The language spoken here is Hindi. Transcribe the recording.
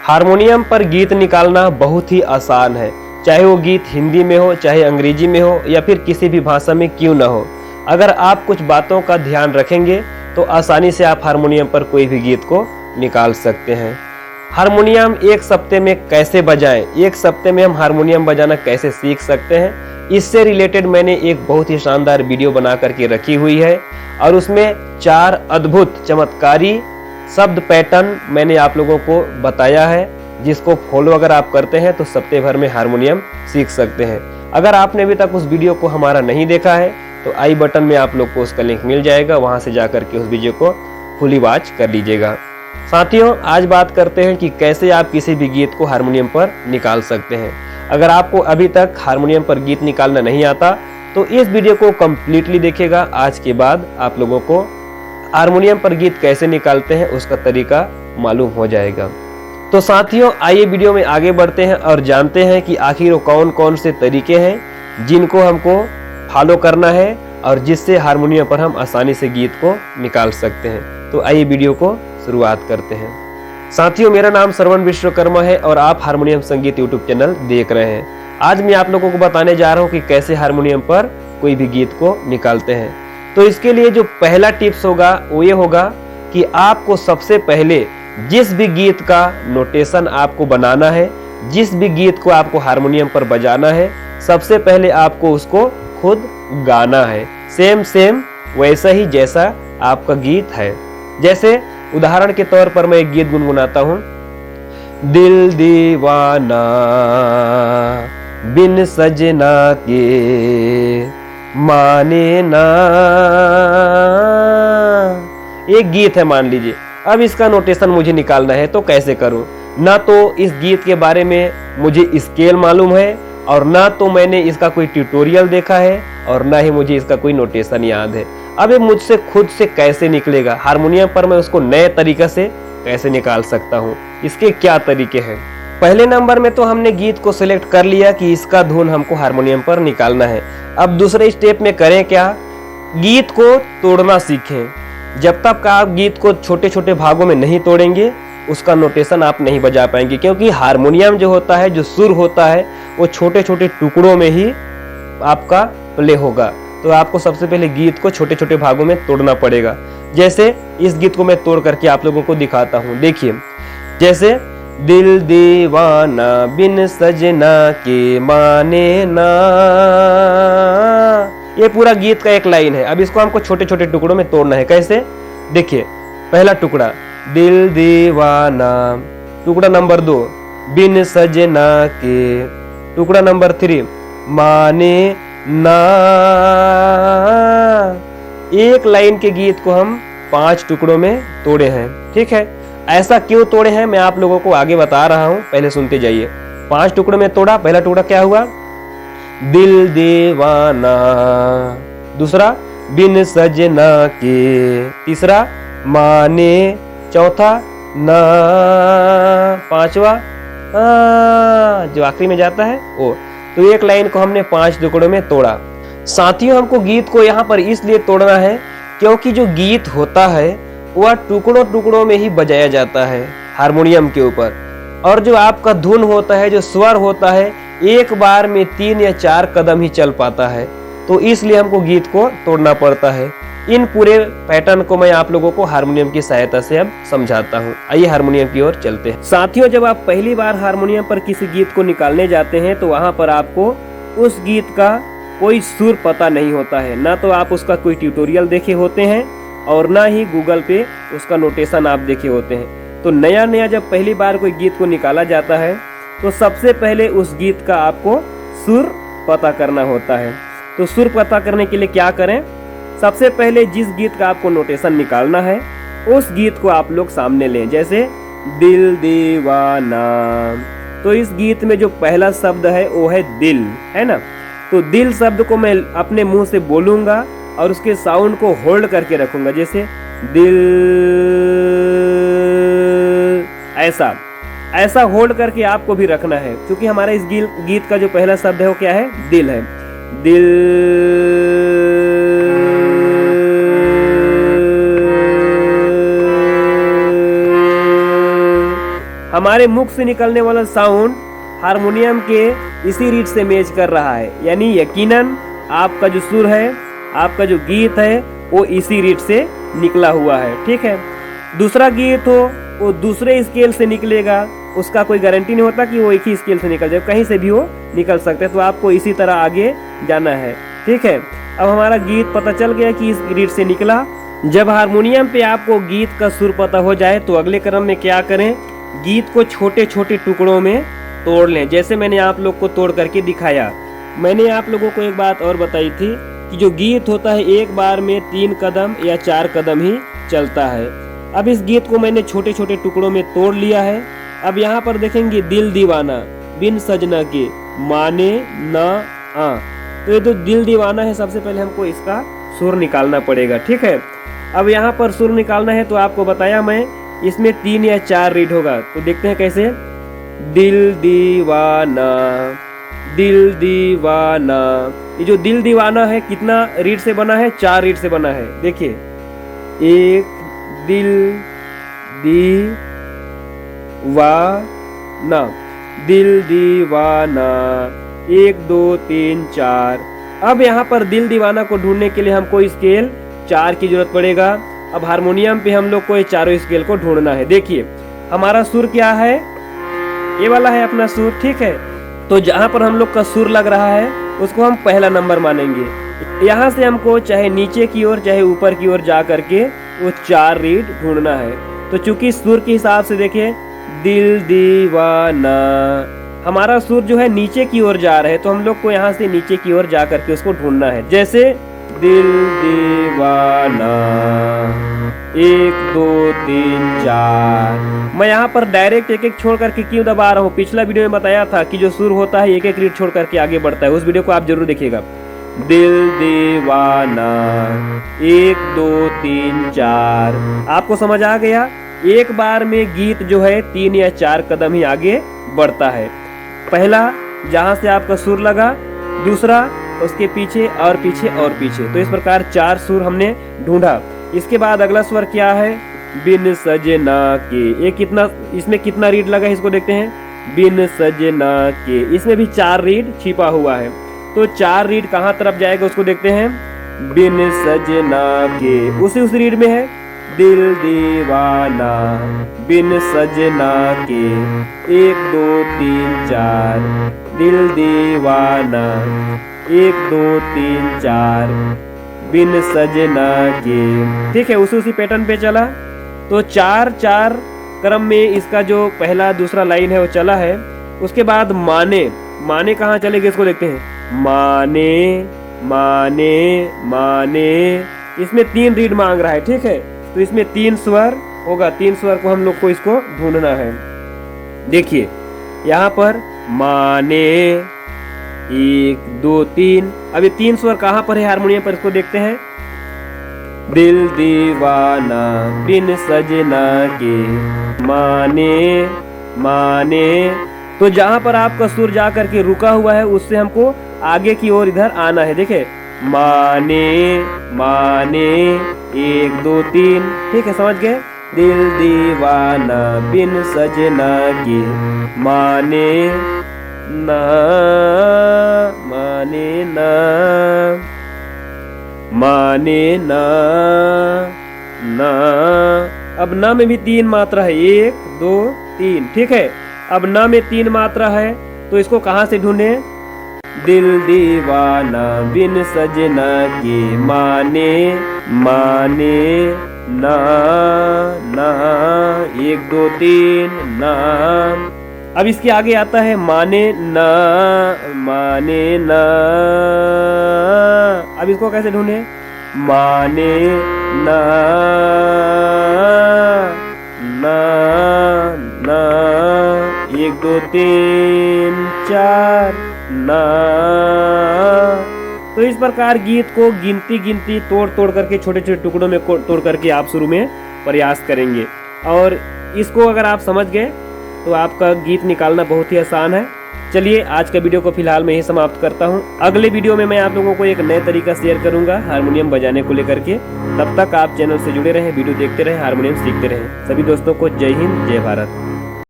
हारमोनियम पर गीत निकालना बहुत ही आसान है, चाहे वो गीत हिंदी में हो, चाहे अंग्रेजी में हो, या फिर किसी भी भाषा में क्यों ना हो। अगर आप कुछ बातों का ध्यान रखेंगे तो आसानी से आप हारमोनियम पर कोई भी गीत को निकाल सकते हैं। हारमोनियम एक सप्ते में कैसे बजाएं, एक सप्ते में हम हारमोनियम बजाना कैसे सीख सकते हैं, इससे रिलेटेड मैंने एक बहुत ही शानदार वीडियो बना करके रखी हुई है और उसमें 4 अद्भुत चमत्कारी शब्द पैटर्न मैंने आप लोगों को बताया है, जिसको फॉलो अगर आप करते हैं तो सप्ते भर में हारमोनियम सीख सकते हैं। अगर आपने अभी तक उस वीडियो को हमारा नहीं देखा है तो आई बटन में आप लोग को उसका लिंक मिल जाएगा, वहां से जाकर के उस वीडियो को फुली वॉच कर लीजिएगा। साथियों, आज बात करते हैं कि कैसे आप किसी भी गीत को हारमोनियम पर निकाल सकते हैं। अगर आपको अभी तक हारमोनियम पर गीत निकालना नहीं आता तो इस वीडियो को कम्प्लीटली देखिएगा। आज के बाद आप लोगों को हारमोनियम पर गीत कैसे निकालते हैं उसका तरीका मालूम हो जाएगा। तो साथियों, आइए वीडियो में आगे बढ़ते हैं और जानते हैं कि आखिर वो कौन कौन से तरीके हैं जिनको हमको फॉलो करना है और जिससे हारमोनियम पर हम आसानी से गीत को निकाल सकते हैं। तो आइए वीडियो को शुरुआत करते हैं। साथियों, मेरा नाम श्रवण विश्वकर्मा है और आप हारमोनियम संगीत यूट्यूब चैनल देख रहे हैं। आज मैं आप लोगों को बताने जा रहा हूँ कि कैसे हारमोनियम पर कोई भी गीत को निकालते हैं। तो इसके लिए जो पहला टिप्स होगा वो ये होगा कि आपको सबसे पहले जिस भी गीत का नोटेशन आपको बनाना है, जिस भी गीत को आपको हारमोनियम पर बजाना है, सबसे पहले आपको उसको खुद गाना है, सेम वैसा ही जैसा आपका गीत है। जैसे उदाहरण के तौर पर मैं एक गीत गुनगुनाता हूँ। दिल दीवाना बिन सजना के माने ना, एक गीत है मान लीजिए। अब इसका नोटेशन मुझे निकालना है तो कैसे करूं? ना तो इस गीत के बारे में मुझे स्केल मालूम है और ना तो मैंने इसका कोई ट्यूटोरियल देखा है और ना ही मुझे इसका कोई नोटेशन याद है। अब ये मुझसे खुद से कैसे निकलेगा? हारमोनियम पर मैं उसको नए तरीके से कैसे निकाल सकता हूँ? इसके क्या तरीके हैं? पहले नंबर में तो हमने गीत को सिलेक्ट कर लिया कि इसका धुन हमको हारमोनियम पर निकालना है। अब दूसरे स्टेप में करें क्या? गीत को तोड़ना सीखें। जब तक आप गीत को छोटे छोटे भागों में नहीं तोड़ेंगे उसका नोटेशन आप नहीं बजा पाएंगे, क्योंकि हारमोनियम जो होता है, जो सुर होता है, वो छोटे छोटे टुकड़ों में ही आपका प्ले होगा। तो आपको सबसे पहले गीत को छोटे छोटे भागों में तोड़ना पड़ेगा। जैसे इस गीत को मैं तोड़ करके आप लोगों को दिखाता हूँ। देखिए, जैसे दिल दीवाना बिन सजना के माने ना, ये पूरा गीत का एक लाइन है। अब इसको हमको छोटे छोटे टुकड़ों में तोड़ना है। कैसे? देखिए, पहला टुकड़ा दिल दीवाना, टुकड़ा नंबर 2 बिन सजना के, टुकड़ा नंबर 3 माने ना। एक लाइन के गीत को हम 5 टुकड़ों में तोड़े हैं। ठीक है, ऐसा क्यों तोड़े हैं मैं आप लोगों को आगे बता रहा हूं, पहले सुनते जाइए। 5 टुकड़ों में तोड़ा। पहला टुकड़ा क्या हुआ? दिल दीवाना। दूसरा बिन सजना के। तीसरा माने। चौथा ना। पांचवा जो आखिरी में जाता है वो। तो एक लाइन को हमने 5 टुकड़ों में तोड़ा। साथियों, हमको गीत को यहाँ पर इसलिए तोड़ना है क्योंकि जो गीत होता है वह टुकड़ों टुकड़ों में ही बजाया जाता है हारमोनियम के ऊपर, और जो आपका धुन होता है, जो स्वर होता है, एक बार में 3 या 4 कदम ही चल पाता है। तो इसलिए हमको गीत को तोड़ना पड़ता है। इन पूरे पैटर्न को मैं आप लोगों को हारमोनियम की सहायता से अब समझाता हूँ। आइए हारमोनियम की ओर चलते हैं। साथियों, जब आप पहली बार हारमोनियम पर किसी गीत को निकालने जाते हैं तो वहाँ पर आपको उस गीत का कोई सुर पता नहीं होता है। ना तो आप उसका कोई ट्यूटोरियल देखे होते हैं और ना ही गूगल पे उसका नोटेशन आप देखे होते हैं। तो नया जब पहली बार कोई गीत को निकाला जाता है तो सबसे पहले उस गीत का आपको सुर पता करना होता है। तो सुर पता करने के लिए क्या करें? सबसे पहले जिस गीत का आपको नोटेशन निकालना है उस गीत को आप लोग सामने लें। जैसे दिल दीवाना, तो इस गीत में जो पहला शब्द है वो है दिल, है ना? तो दिल शब्द को मैं अपने मुंह से बोलूंगा और उसके साउंड को होल्ड करके रखूंगा। जैसे दिल, ऐसा होल्ड करके आपको भी रखना है, क्योंकि हमारा इस गीत का जो पहला शब्द है वो क्या है? दिल है। दिल, हम हमारे मुख से निकलने वाला साउंड हारमोनियम के इसी रीड से मैच कर रहा है, यानी यकीनन आपका जो सुर है, आपका जो गीत है वो इसी रीड से निकला हुआ है। ठीक है, दूसरा गीत हो वो दूसरे स्केल से निकलेगा, उसका कोई गारंटी नहीं होता कि वो एक ही स्केल से निकल जाए, कहीं से भी वो निकल सकते हैं। तो आपको इसी तरह आगे जाना है। ठीक है, अब हमारा गीत पता चल गया कि इस रीड से निकला। जब हारमोनियम पे आपको गीत का सुर पता हो जाए तो अगले क्रम में क्या करें, गीत को छोटे छोटे टुकड़ों में तोड़ लें, जैसे मैंने आप लोग को तोड़ करके दिखाया। मैंने आप लोगों को एक बात और बताई थी कि जो गीत होता है एक बार में 3 कदम या 4 कदम ही चलता है। अब इस गीत को मैंने छोटे छोटे टुकड़ों में तोड़ लिया है। अब यहाँ पर देखेंगे दिल दीवाना बिन सजना के माने ना आ, तो ये जो दिल दीवाना है सबसे पहले हमको इसका सुर निकालना पड़ेगा। ठीक है, अब यहाँ पर सुर निकालना है तो आपको बताया मैं, इसमें 3 या 4 रीड होगा। तो देखते हैं कैसे। दिल दीवाना दिल दीवाना, ये जो दिल दीवाना है कितना रीड से बना है, 4 रीड से बना है। देखिए, एक दिल दीवाना, दिल दीवाना, 1 2 3 4। अब यहाँ पर दिल दीवाना को ढूंढने के लिए हमको स्केल 4 की जरूरत पड़ेगा। अब हारमोनियम पे हम लोग को ये चारों स्केल को ढूंढना है। देखिए हमारा सुर क्या है, ये वाला है अपना सुर। ठीक है, तो जहाँ पर हम लोग का सुर लग रहा है उसको हम पहला नंबर मानेंगे। यहाँ से हमको चाहे नीचे की ओर चाहे ऊपर की ओर जा करके वो 4 रीड ढूंढना है। तो चूंकि सुर के हिसाब से देखिए, दिल दीवाना, हमारा सुर जो है नीचे की ओर जा रहा है, तो हम लोग को यहाँ से नीचे की ओर जा करके उसको ढूंढना है। जैसे दिल दीवाना 1 2 3 4। मैं यहाँ पर डायरेक्ट एक एक छोड़ करके क्यों दबा रहा हूँ, पिछला वीडियो में बताया था कि जो सुर होता है एक एक रीड छोड़ करके आगे बढ़ता है, उस वीडियो को आप जरूर देखिएगा। दिल दीवाना 1 2 3 4। आपको समझ आ गया, एक बार में गीत जो है 3 या 4 कदम ही आगे बढ़ता है। पहला जहाँ से आपका सुर लगा, दूसरा उसके पीछे और पीछे और पीछे, तो इस प्रकार 4 सुर हमने ढूंढा। इसके बाद अगला स्वर क्या है, बिन सजना के। ये कितना, इसमें कितना रीड लगा है इसको देखते हैं। बिन सजना के, इसमें भी 4 रीड छिपा हुआ है, तो 4 रीड कहाँ तरफ जाएगा उसको देखते हैं। बिन सजना के, उस रीड में है दिल दीवाना बिन सजना के 1 2 3 4। दिल दीवाना 1 2 3 4 बिन सजना के। ठीक है, उसी पैटर्न पे चला, तो 4 4 क्रम में इसका जो पहला दूसरा लाइन है वो चला है। उसके बाद माने, माने कहाँ चलेगी इसको देखते हैं। माने माने माने, इसमें 3 रीड मांग रहा है। ठीक है, तो इसमें 3 स्वर होगा, 3 स्वर को हम लोग को इसको ढूंढना है। देखिए यहाँ पर माने 1 2 3। अब ये 3 स्वर कहाँ पर है हारमोनियम पर, इसको देखते हैं। दिल दीवाना बिन सजना के माने माने, तो जहाँ पर आपका सुर जा करके रुका हुआ है उससे हमको आगे की ओर इधर आना है। देखे, माने माने 1 2 3। ठीक है, समझ गए। दिल दीवाना बिन सजना के माने ना माने ना माने ना ना। अब ना में भी 3 मात्रा है, 1 2 3। ठीक है, अब ना में 3 मात्रा है, तो इसको कहाँ से ढूंढे। दिल दीवाना बिन सजना के माने माने ना ना 1 2 3 ना। अब इसके आगे आता है माने ना माने ना। अब इसको कैसे ढूंढे, माने ना ना ना 1 2 3 4 ना। तो इस प्रकार गीत को गिनती तोड़ तोड़ करके छोटे छोटे टुकड़ों में तोड़ करके आप शुरू में प्रयास करेंगे, और इसको अगर आप समझ गए तो आपका गीत निकालना बहुत ही आसान है। चलिए आज का वीडियो को फिलहाल मैं ही समाप्त करता हूँ। अगले वीडियो में मैं आप लोगों को एक नए तरीका शेयर करूंगा हारमोनियम बजाने को लेकर के। तब तक आप चैनल से जुड़े रहें, वीडियो देखते रहें, हारमोनियम सीखते रहें। सभी दोस्तों को जय हिंद, जय भारत।